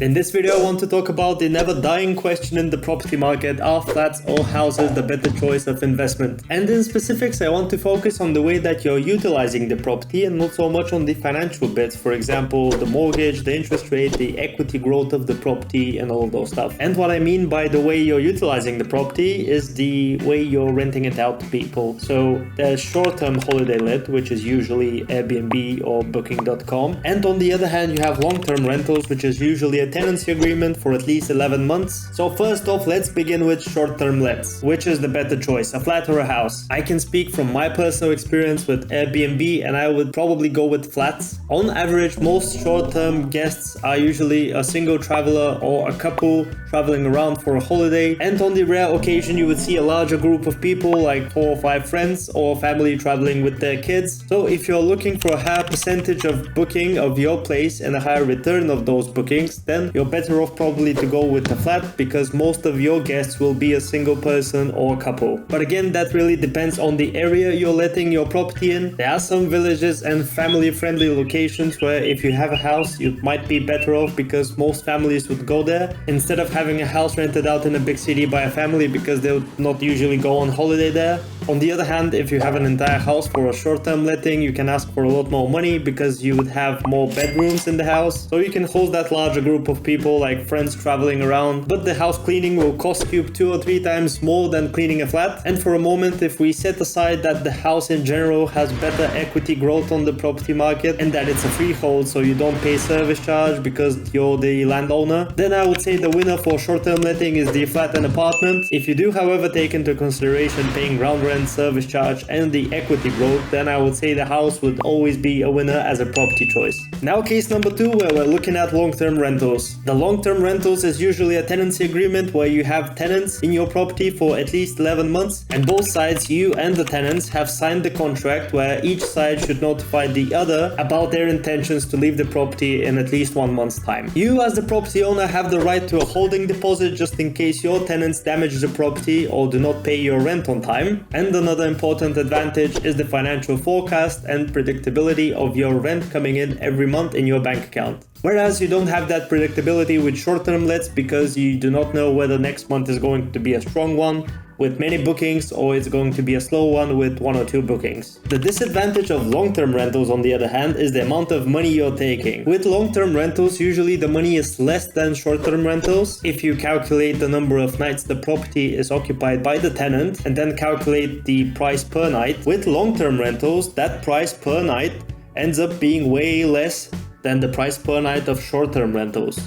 In this video, I want to talk about the never dying question in the property market: are flats or houses the better choice of investment? And in specifics, I want to focus on the way that you're utilizing the property and not so much on the financial bits. For example, the mortgage, the interest rate, the equity growth of the property, and all of those stuff. And what I mean by the way you're utilizing the property is the way you're renting it out to people. So there's short-term holiday let, which is usually Airbnb or Booking.com. And on the other hand, you have long-term rentals, which is usually a tenancy agreement for at least 11 months. So first off, let's begin with short-term lets. Which is the better choice, a flat or a house? I can speak from my personal experience with Airbnb, and I would probably go with flats. On average, most short-term guests are usually a single traveler or a couple traveling around for a holiday, and on the rare occasion you would see a larger group of people like 4 or 5 friends or family traveling with their kids. So if you're looking for a higher percentage of booking of your place and a higher return of those bookings, then you're better off probably to go with a flat, because most of your guests will be a single person or couple. But again, that really depends on the area you're letting your property in. There are some villages and family-friendly locations where if you have a house, you might be better off, because most families would go there instead of having a house rented out in a big city by a family, because they would not usually go on holiday there. On the other hand, if you have an entire house for a short-term letting, you can ask for a lot more money because you would have more bedrooms in the house, so you can host that larger group of people like friends traveling around. But the house cleaning will cost you 2 or 3 times more than cleaning a flat. And for a moment, if we set aside that the house in general has better equity growth on the property market and that it's a freehold, so you don't pay service charge because you're the landowner, then I would say the winner for short-term letting is the flat and apartment. If you do, however, take into consideration paying ground rent, service charge, and the equity growth, then I would say the house would always be a winner as a property choice. Now case number 2, where we're looking at long-term rentals. The long-term rentals is usually a tenancy agreement where you have tenants in your property for at least 11 months, and both sides, you and the tenants, have signed the contract where each side should notify the other about their intentions to leave the property in at least 1 month's time. You as the property owner have the right to a holding deposit just in case your tenants damage the property or do not pay your rent on time. And another important advantage is the financial forecast and predictability of your rent coming in every month in your bank account. Whereas you don't have that predictability with short-term lets, because you do not know whether next month is going to be a strong one with many bookings or it's going to be a slow one with 1 or 2 bookings. The disadvantage of long-term rentals, on the other hand, is the amount of money you're taking. With long-term rentals, usually the money is less than short-term rentals. If you calculate the number of nights the property is occupied by the tenant and then calculate the price per night, with long-term rentals, that price per night ends up being way less than the price per night of short-term rentals.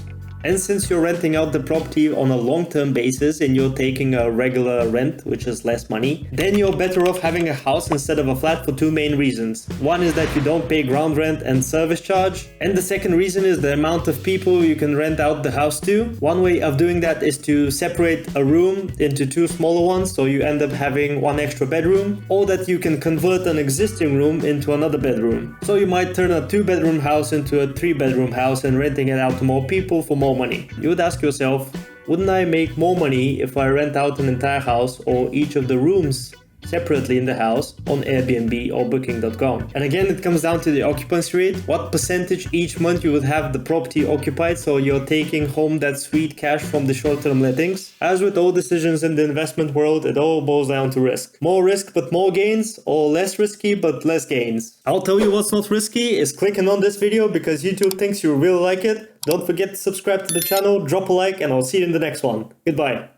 And since you're renting out the property on a long-term basis and you're taking a regular rent, which is less money, then you're better off having a house instead of a flat for 2 main reasons. One is that you don't pay ground rent and service charge, and the second reason is the amount of people you can rent out the house to. One way of doing that is to separate a room into 2 smaller ones, so you end up having 1 extra bedroom, or that you can convert an existing room into another bedroom. So you might turn a 2-bedroom house into a 3-bedroom house and renting it out to more people for more money. You would ask yourself, wouldn't I make more money if I rent out an entire house or each of the rooms separately in the house on Airbnb or Booking.com? And again, it comes down to the occupancy rate, what percentage each month you would have the property occupied, so you're taking home that sweet cash from the short-term lettings. As with all decisions in the investment world, it all boils down to risk. More risk but more gains, or less risky but less gains. I'll tell you what's not risky is clicking on this video because YouTube thinks you really like it. Don't forget to subscribe to the channel, drop a like, and I'll see you in the next one. Goodbye.